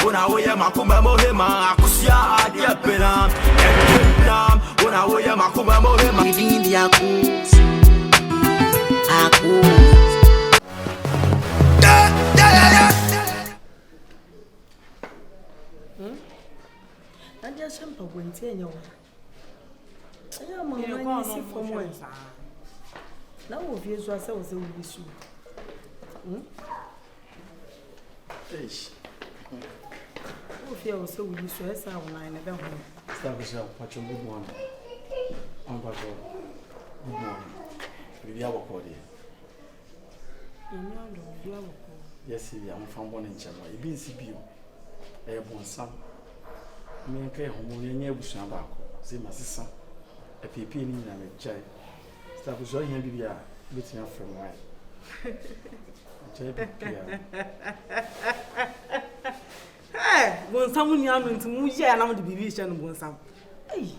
Una oye makuma mohema akusia adia pena. Una oye makuma mohema Ndi akus. Akus. I just jump up when ten years. I am a see from one. Now, if you was a wish. If you was so wish, I saw when I never home. Good morning. Good morning. We have a body. Yes, I'm from one in Chama. You've been CBU. I have one son. Me and Kay Homonia near Bushamba. See my sister. A PP in a child. Stop showing him be a bit from wine. Hey, when someone young to move here, and I'm the division of some. Hey,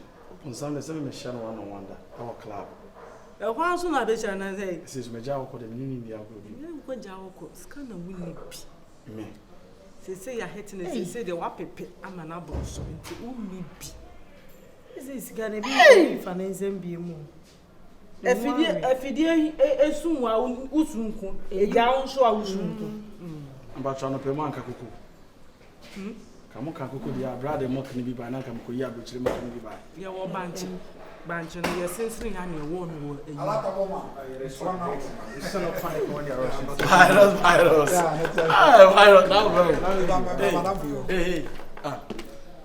on Sunday, 7 Michelle one wonder. Our club. A while soon I bet you and I say, this is Major for the meaning the alcohol. You go down, kind of winning. Me. They say you're hitting it, they say the wappy pit. I'm an apple, so it's only be. This is gonna be financing be more. If you did a soon, I will soon a down so I will soon. I'm about trying to pay one kakuku. Come on, kakuku, they are brother mocking me by Nakamuya, which you mocking me by. You're all banching. Banching, you're sensing and you're one. I like a woman. It's not funny when you're rushing. Hey,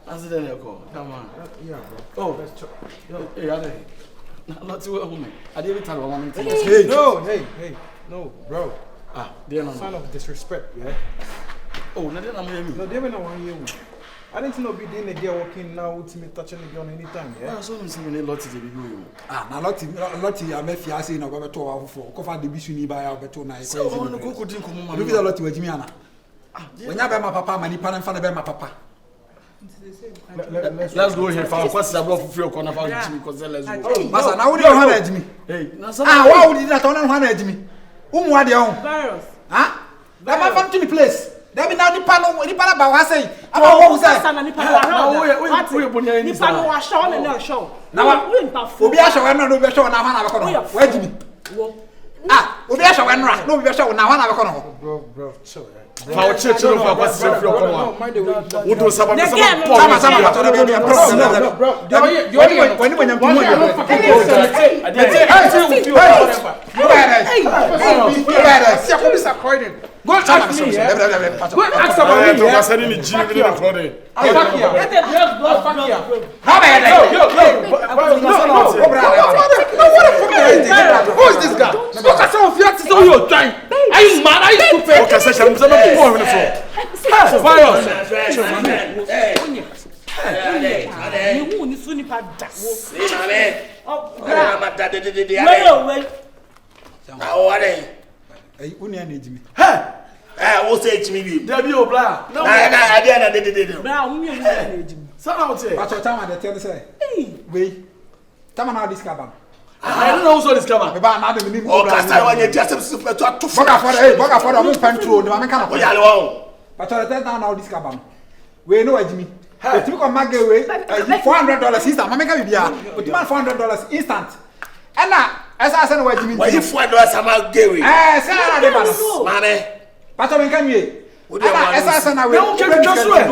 answer the call. Come on. Yeah, bro. Oh, hey, not too a woman. I didn't tell a woman. Hey, no, bro. They're not sign of disrespect, yeah. Oh, no, I'm hearing. No, they were not one year. I didn't know be doing a girl walking now with me touching the gun anytime, yeah. I saw them saying a lot to be going. Now, Lottie, I met Fiasi in a better tour for Cofa de Bishuni by Alberto Night. So, no cook didn't come on. Look at a lot to Jimiana. When I buy my papa, my Nipan and fan about my papa. Let's go here for what's the block of your corner for Jimmy Cozella. Massa, now would you have me? Hey, why would you not honor me? Whom are the own? Virus. Huh? That my fan to the place. There be now the panel about what I say. About what was that? We are showing and show. Now, we are showing no show now. Where do you? We are showing no be show now. Bro, show. For church, for what's your floor? What do some of the go ask me. Go ask about me. I'm sending the G with the recording. I'm here. Let the blood fuck here. How about who is this guy? Look at some of your sister you're trying. Are you mad? Are you stupid? Okay, say I'm not going on the phone. Virus. You need to nipa da. Hey, Unia need me. What's it me? There you blah. No, I didn't. Blah, son out here. What's your time at the tell say? Hey, wait. Come on, this cabin. I don't know who this cabin. About another minute. Oh, Casta, when you just super to Boga for the moon pantry, the man can. But I tell now this cabin. We know Jimmy. The typical Magaway, $400 instant. Mamma be here. But demand $400 instant. And now, as I said, what Jimmy, $400 I'm Gary. Mamma. But I can you. As I said, I will just wait.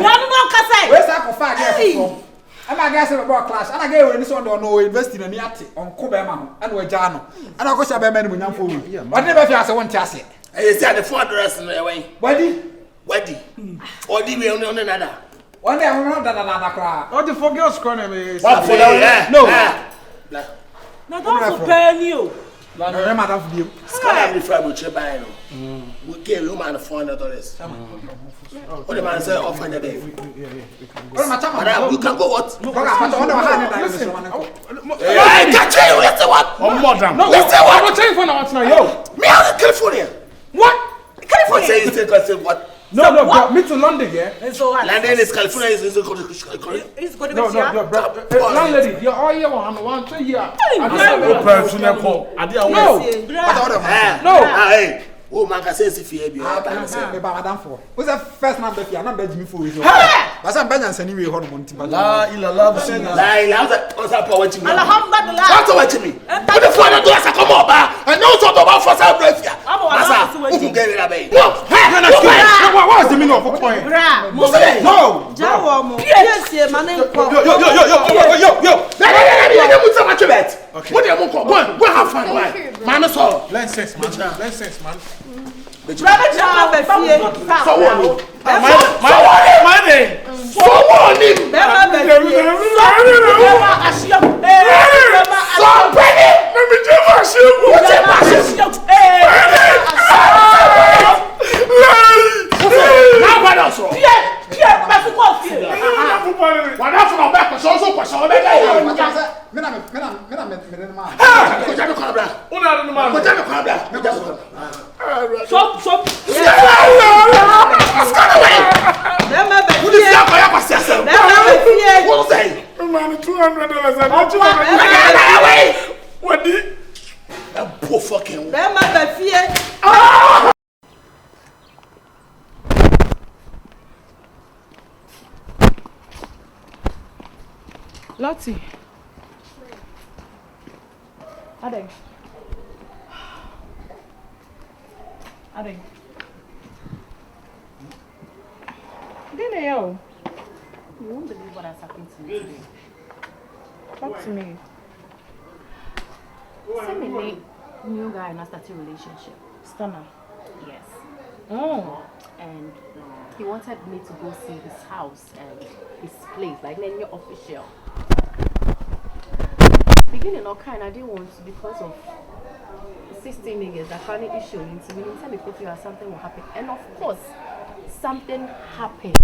Where's that for 5 years? I'm a guy about class, and I gave this one no investing in Yati on Cobema and Wajano. And I go to a man with young fool. But never feels I want to ask it. I said the $400 in the way. Weddy. Or did we own another? One day I'm not that cry. What the fuck girls crying me? What for that? No. Now don't prepare you. No, madam for you. Scan me from which you buy. We gave you man $400. What the man say offer the day? You can go what? Hey, catch you! Listen what? Listen what? I'm not telling you for now, yo. Me out in California. What? California? Say you say what? No, bro, me to London, yeah. London is California. Is no, bro. Landlady, you're all here one 2 years. No. Hey, Oh, man, I say if you have I say Madam for. What's the first number here? Number Jimmy for you. But I'm better than anyway on Monty. La ilaha illallah. La ilaha illallah. Alhamdulillah. What's watching me? What the fuck do I say come on, ba? And no sort of for some breath here. Masa, who get it away? No. What's the meaning of a point? No. Jawo mo. Yes, man. Yo. Okay. What do you want? Go have fun, man. So. Let's sense, man. Brother Jama be fie. So what? My name. So what? Bema be fie. So penny. Let me just wash you. What's your passion? Now what else? Pierre, pass it off here. What else from back? So question. Me. Stop. Bema be Who is that? Bema be fie. What say? Man, $200. What did? That poor fucking. Bema be fie. Lottie. Ade. Dinner, yo. You won't believe what has happened to me today. Talk to me. Seemingly, new guy and I started a relationship. Stunner. Yes. Oh. And he wanted me to go see his house and his place, like any official. Beginning all kind, I didn't want to because of 16 niggas. I can't issue into me. Tell me if something will happen. And of course, something happened.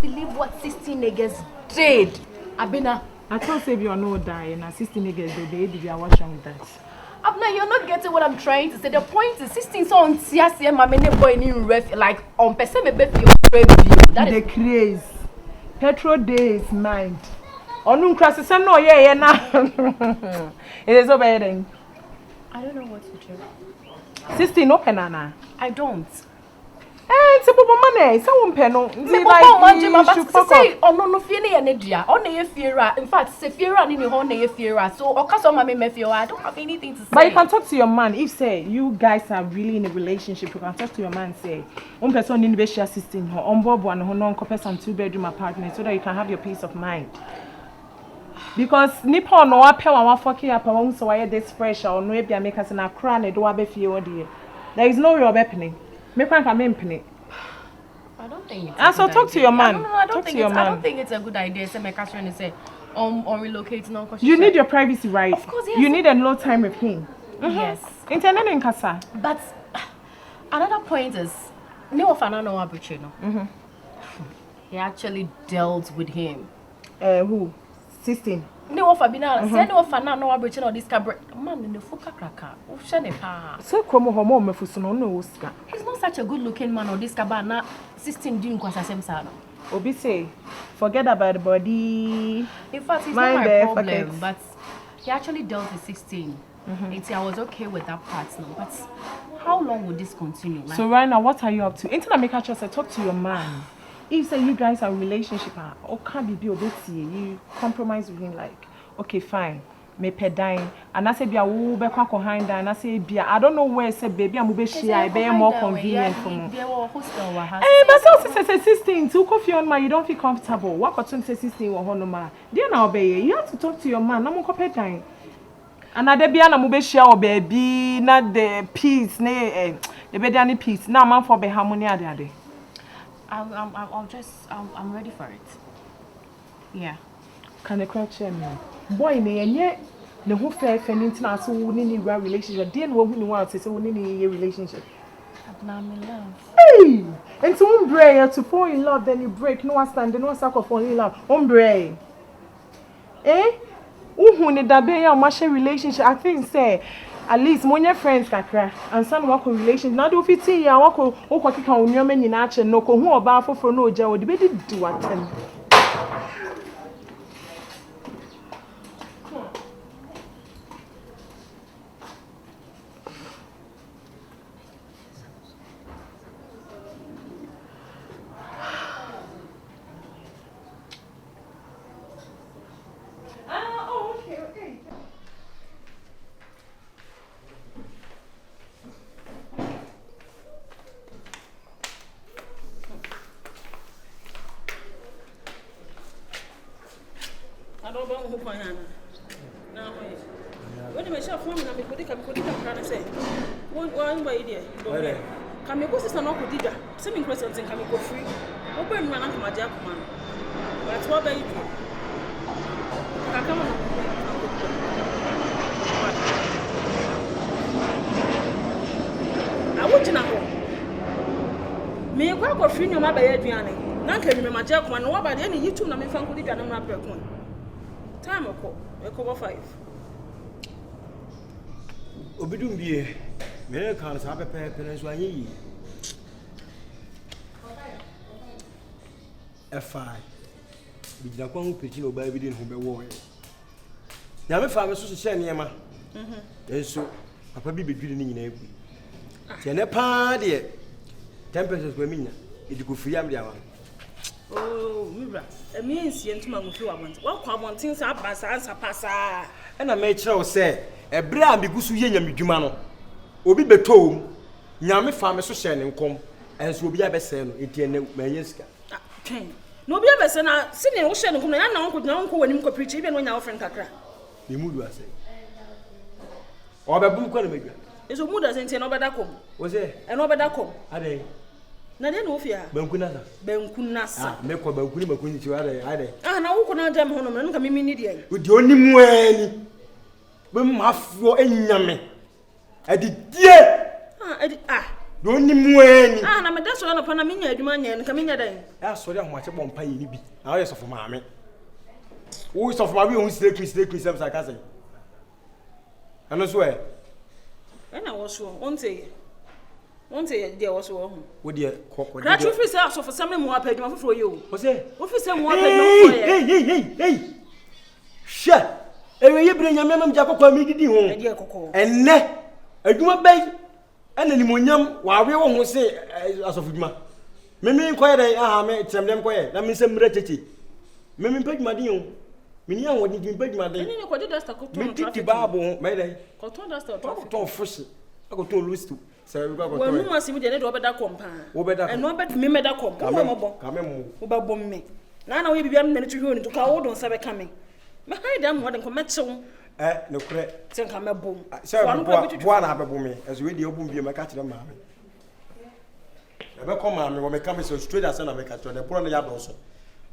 Believe what 16 niggas did. Abina. I told you you're no dying. 16 niggas they did you watch on that. Abna, you're not getting what I'm trying to say. The point is 16 so on CSM my many boy in ref like on person me bet you that the craze. Petrol day is mind. Onun crasses no yeah na. It is over then. I don't know what to do. 16 open na. I don't. Eh, it's about money. Someone penno. Me but say no fear na dia. On na fear. In fact, say fear ni ho na fear. So okaso ma me fear. I don't have anything to say. But you can talk to your man if say you guys are really in a relationship. You can talk to your man say one person in the share system her on board one ho no person 2-bedroom apartment so that you can have your peace of mind. Because Nippon no apel and fucking up and so why this fresh or no be make us in a crown and do a fear. There is no real happening. I don't think it's so talk to your man. I don't think it's a good idea. Say my cousin and say on relocating on. You need your privacy, right? Of course, yes. You need a low time with him. Yes. Internet in casa. But another point is no Fernando Abuchino. He actually dealt with him. Who? 16. No Fabina, say no Fernando Abuchino this cabra man in the fuka kraka. So come home me fusuno no Oscar. He's not such a good looking man or this cabana 16 doing kwasa same sana. Obi say forget about the body. In fact, it's not my problem, but he actually dealt with 16. I was okay with that part now, but how long would this continue? Like, so right now, what are you up to? Internet make just talk to your man. If say you guys are in a relationship, or can't be you compromise with him like, okay, fine, me pay dine, and I say be a woo be behind and I say be I don't know where say baby I'm be share I be more convenient for me. But so say 16 to coffee on my you don't feel comfortable. What got to say 16 or honoma? Dear now be you have to talk to your man. No more pay dine. And I be na mo be share or baby not the peace ne the be any peace. Now man for be harmony ade. I'm ready for it. Yeah. Can I correct me? Boy, me and the whole fair fenting so we need a relationship. Then what we want to say we need a relationship. I'm in love. Hey! And to umbre to fall in love, then you break. No one stand, no sack of falling in love. Umbre. Eh? Who need that be a match relationship? I think say at least when your friends kakra and some work with relations. Now do 15 years work o kwa kika onyo men nyina ache no ko hu oba foforo no oja odi be di do atem. I don't know who I am. Now, when you measure for me, I'm going to say, one way there. Come, your sister, no good either. Some questions and come go free. Open one of my jack man. That's what I do. Come on. I want to know. Me go free no ma ba aduane. Na ka me ma jack man no ba de any YouTube na me fan ko di dwane na prekon. Time ko e ko 5. Obidum bie. Me kan sa pepe so anyi. F5. Bigina kwa hu peki no ba bi din hu be wo. Ya me fa me so hye niema. Enso papa bi bedwiri ni nyina egui. Ti ne pa de temperatures kwa minya. Edi ko free am dia wa. Oh, mira. E mi ensie ntuma go fi wa bonte. Wa kwa bonte sa abasa ansa pasa. E na me kire wo se ebre am bigusu ye nyamedwuma no. Obi betom. Nyame fa me so hye ne nkom. Enso obi abese no enti ene manye sika. Ken. No be abese na sine wo hye ne nkom na na wonko na wonko wanim ko preach ibe no nya wo friend kakra. Me mudu ase. Obebum ko na medwa. Eso mudu ase enti na obeda kom. Wo se? E na obeda kom. Ade. Na de no ofia. Banku nasa. Banku nasa. Me ko banku ni makuni ti ade. Ah na wo ko na jam hono no ka mimi ni de. Odi onimu ani. Be mafo enyame. Adidie. Do onimu ani. Na me da so na pa na menya adwuma nya no ka menya dan. Sori ahomache bompa yi ni bi. Na wo yesofo maame. Wo yesofo maame wo stay sem sa ka say. Ano so e. Na wo so Wonte dia wo so ho. Wo de kokko. Gra tru fi say asofo sam mu apadwuma foforo ye o. Wo say. Wo fi say mu apadwuma foforo ye. Hey. Sha. Ewe ye bre nyame mam jakokko mi didi ho. E dia kokko. Enne. Adwuma bai. Ana ni monyam wa we wo ho say asofo dwuma. Memi koye dai me tremdem koye. Na mi sem mra cheche. Memi padwuma din o. Mini an wodi din padwuma din. Ni ko de dasta ko ton traffic. Mi titi baabo, mai dai. Ko ton dasta traffic. Ton fushi. Ako ton lustu. Well, no one seemed to do better compa. And no better me meda comp. Come on, about bomb me. Now we be a minute to you to call on Sabe coming. My high damn what and commit so. No correct. Think I'm a boom. Sir, one have a boom as we do be my catch them. Never come on when we come so straight as an American. The poor on the yard also.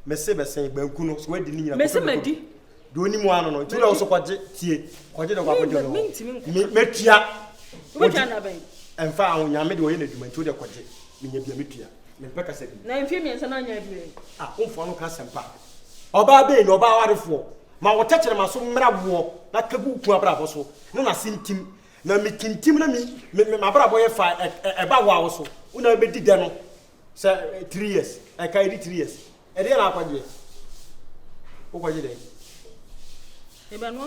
Messebe saying, Benkuno, sweating in a Messamedi. Do any more on it. You also quite tea. Quite a lot. Metia. What can I be? And found Yamid or any to the quadri. Minia. Peka said, 9 females and 9 years. Ah, for no casampa. Oba be no ba for. Ma wo tachere ma so mra wo na kabu ku abrabo so no na sintim na mi kintim na mi ma brabo ye fa e ba wa so una be di de no say 3 years I carry 3 years e de na akwaje o kwaje de e ba no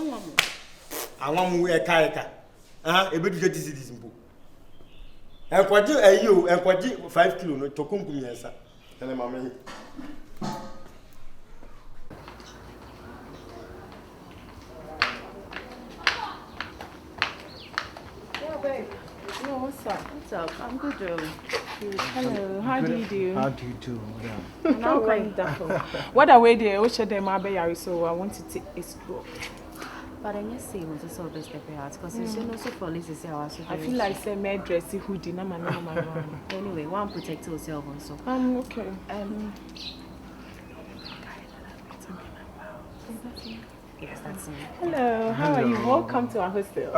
anwamu e kai ka e be du jeti this mbo e kwaje ayo e kwaje 5 kilo no to kunkum yensa tele mama yi. No, what's up? I'm good, though. Hello, how do you do? How do you do? Now, wonderful. What are we there? Which of them are very so I want to take a stroke. But I just say what is all this step out because it's also police is our. I feel like say my dressy hoodie, na man. Anyway, one protect yourself also. Okay. Yes, that's me. Hello, how are you? Welcome to our hostel.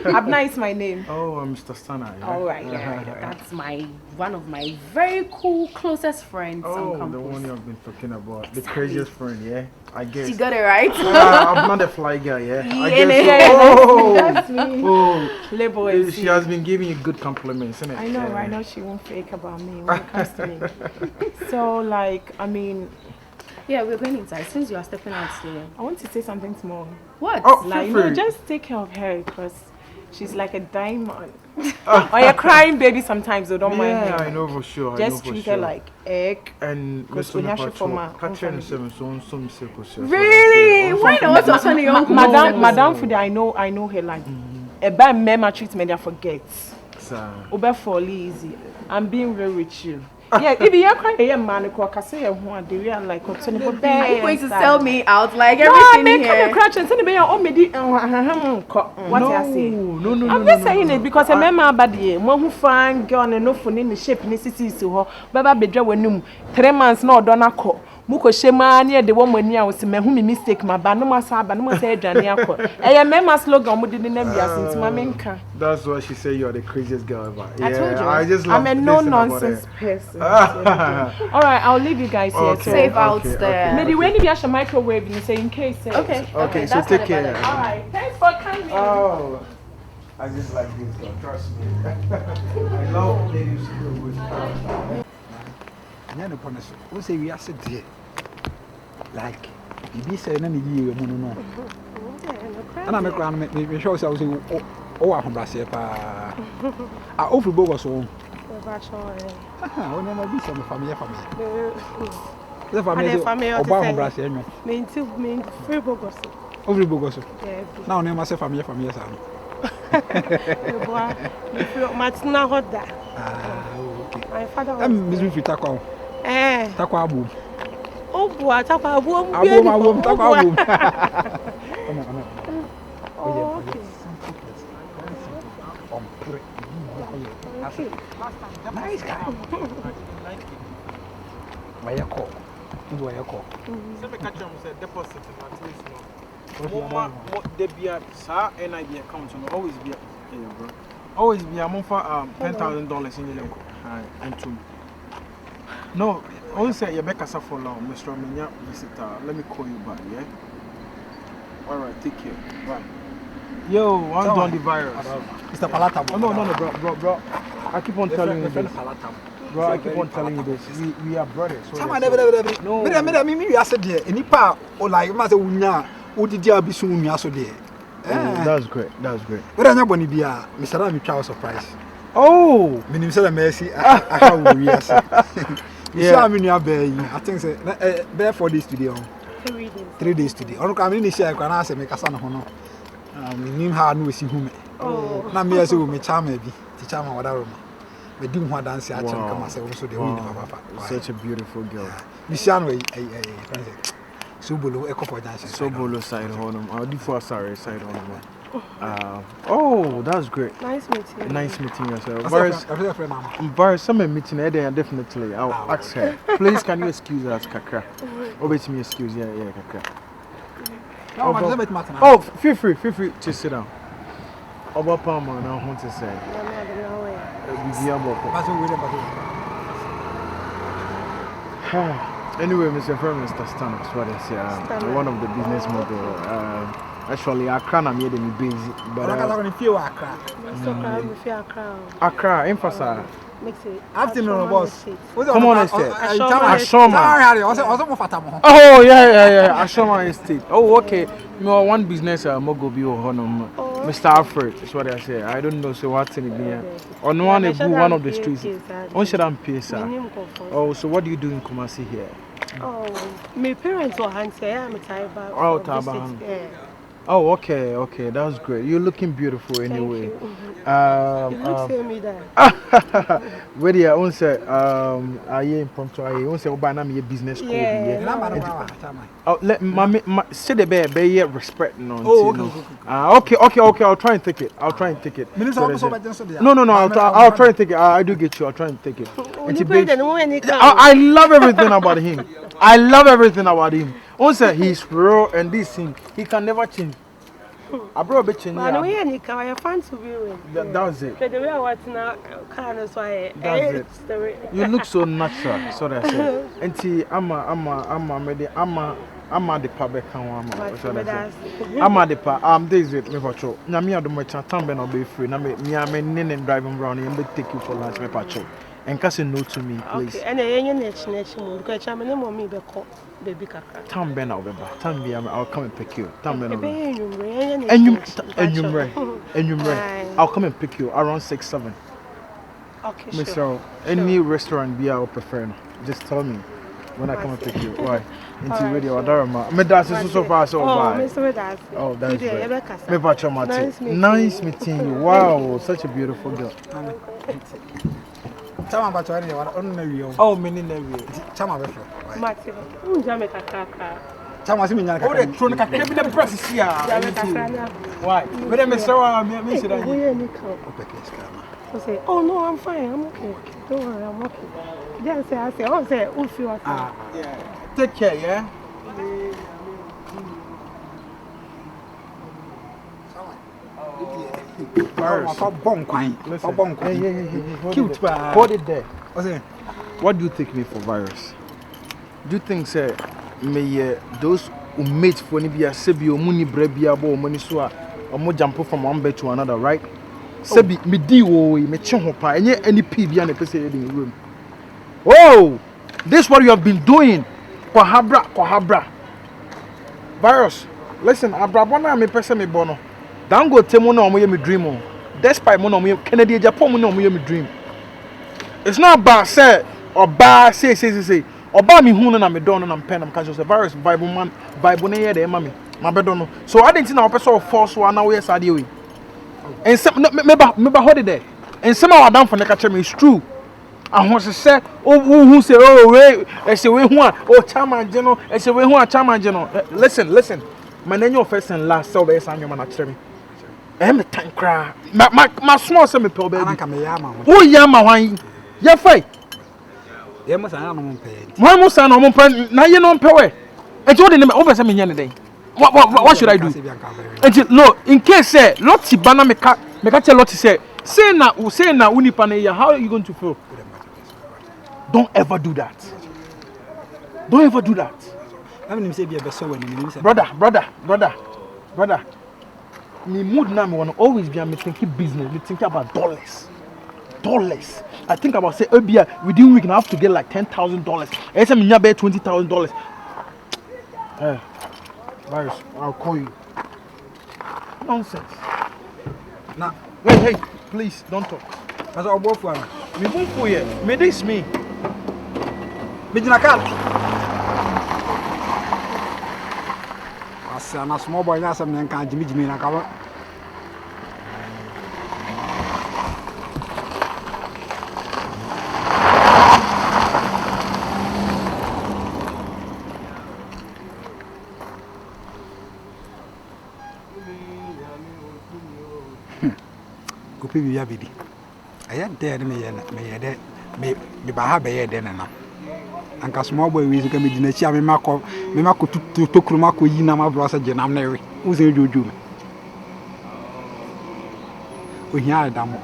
Abna is my name. Oh, Mr. Sana. Yeah? All right, that's one of my very cool closest friends. Oh, the one you've been talking about, the craziest friend, yeah. I guess. You got it right. I'm not a fly guy, yeah. I guess. That's me. Oh, she has been giving you good compliments, isn't it? I know, right now she won't fake about me when it comes to me. So, like, I mean. Yeah, we're going inside. Since you are stepping out today, I want to say something small. What? Oh, like, no, just take care of her because she's like a diamond. Or you're crying baby sometimes, so don't mind her. Yeah, I know for sure. Just treat her like egg. And Really? Why not? What's on your Madame Fude, I know her like a bad mema treatment I forget. Over for easy. I'm being real with you. Yeah, if you're crying, a man, I say, like, what's in the Are you going to sell me out like everything here? No, I here? make a and send me what I say. No. I'm just saying it because I remember bad one who find girl and no phone in the shape necessity to her. Baba bedra when 3 months no donna call. Muko shema near the woman near was me whom mistake my ban no masaba no say Janiako. I am a slogan with the name since my minka. That's why she said you're the craziest girl ever. I told you. I just love I'm a no nonsense person. All right, I'll leave you guys here. Okay, safe out there. Maybe when you have a microwave, you say in case. Okay, so take care. All right, thanks for coming. Oh, I just like this girl. Trust me. I love ladies who with no promise. Who say we are sit here? Like, you say, no, you know. And I'm a grand, maybe show us, oh, I'm Brassier. I offer Bogos. Oh, never be some family. The family of Brassier. Mean free Bogos. Over Bogos. Now, name myself family from years. Much now hot that. My father was Miss Rufi Taco. Taco. Oh, boy, Taco. I won't. Oh, okay. Nice guy. Why you call? Do I call? Some catch them say deposit at least no. Mama, they be at sa NIB account no always be bro. Always be among for $10,000 in your and two. No, only say you make us for long, Mr. Minya visitor. Let me call you back, yeah? Alright, take care. Bye. Yo, I'm done the virus. Mr. Palata. Oh, no, bro. I keep on telling you this. Bro, I keep on telling you this. We are brothers. So no. Me, I said, there. Any part or like Master Unya, who did you be soon? So there. That's great. But I'm not going to be a Mr. Rami child surprise. Oh, Minister Mercy. I have we are saying. Yeah, I think so. Bear 4 days today. 3 days today. On come in the share, can I say, make a son of honor. Name her no see whom. Oh, now me as you may charm maybe. To charm whatever. We do want dance. I check myself also the winning of Papa. Such a beautiful girl. Mishanway, Subulu, Echo for dance. Sobolo side home. I'll do for sorry side home. Oh, that's great. Nice meeting. Nice meeting yourself. Varys, some meeting there definitely. I'll ask her. Please, can you excuse us, Kakra? Obey me, excuse Kakra. Oh, feel free to sit down. About Palmer, I want to say. Anyway, Mr. Prime Minister Stanos, what I say, one of the business model. Actually, Accra na made me busy, but Accra, emphasize. Afternoon, boss. Come on, estate. Ashoma. Oh, yeah. Ashoma estate. Oh, okay. No, one business, Mogobi or Honum. Mr. Alfred, is what I say. I don't know, so what's in here. On one of the streets. On Shadam Pesa. Oh, so what do you do in Kumasi here? Oh, my parents were handsome. I'm a Taiba. Oh, Taiba. Oh, okay, that's great. You're looking beautiful anyway. You look tell me that. Where you on say I am impromptu. I on say oba na me business school here. Oh, let mommy say the be respect no. Oh, okay. I'll try and take it. No. I'll try and take it. I do get you. I'll try and take it. I love everything about him. Also, he's raw and this thing he can never change. I brought a bitch in I fan to be with. That's it. The way I was now, kind of why. That's it. You look so natural. So that's it. And see, I'm the public. I'm the pa. This is me for sure. Now me I do my time be no be free. Now me I'm driving around and take you for lunch me patrol. And cast a note to me, please. Okay, and then nation because I'm no more me be call baby Kakra. Tam Ben I'll come and pick you. Tam Ben I'll come and pick you around 6-7. Okay, sure. So any restaurant be I'll prefer. Just tell me when I come and pick you. Why? Into radio Adarama. Me that's so far so bad. Oh, that's great. Me patrol Martin. Nice meeting you. Wow, such a beautiful girl. Chama ba chori wa on na wiyo. Oh, meni na wiyo. Chama be fo. Mate. Unja me kakaka. Chama si menya kakaka. O de tro na kakaka bi na press si a. Why? We dey Mr. Wa me say that. Say, oh no, I'm fine. I'm okay. Don't worry, I'm okay. Then say, I say, oh, say, who feel okay? Yeah. Take care, yeah. Virus. Cute, hold it there. What do you take me for virus? Do you think, say, me those who mate for Nibia Sebi or Muni Brebia Bo Monisua or more jump from one bed to another, right? Sebi, me do me chonhopa, and yet any PB and a person in the room. Oh, this is what you have been doing. Kohabra. Virus, listen, Abrabona me person me bono. Don't go tell me me dream on. Despite me Kennedy Japan me dream. It's not bad say or bad say. Or buy me who na me don na pen am catch us virus Bible man Bible na here dey mama my bed no. So I didn't know person force one now yes ade we. And some me hold it there. And some our down for na catch me is true. And what say who say oh we e say we hu oh chairman general e say we hu chairman general. Listen. My name your first and last so be say anyoma na kire me. Me tan kra. My small say me pe oba bi. Who yama hwan? Ya fai. Yeah, must I know pay. Why must I know pay? Now you know pay where? And you didn't over some million a day. What should I do? And no, in case say Lottie Bana me tell Lottie say na uni pane, how are you going to feel? Don't ever do that. Don't ever do that. I mean, say be a so when brother. Me mood now me wanna always be me thinking business, me thinking about dollars. I think about say within week I have to get like $10,000. I say me bet $20,000. Virus, I'll call you. Nonsense. Now, hey, please don't talk. That's all both for me. Won't for you. Me this me. Me jina kal. Asa na small boy na some nkan jimi na ka. People ya bidi aya there me ye me ba ha be ye there na anka small boy we ka me dina chi me makọ tokuru makọ yi na ma bro sa je nam na we u se jojo me o hia edamo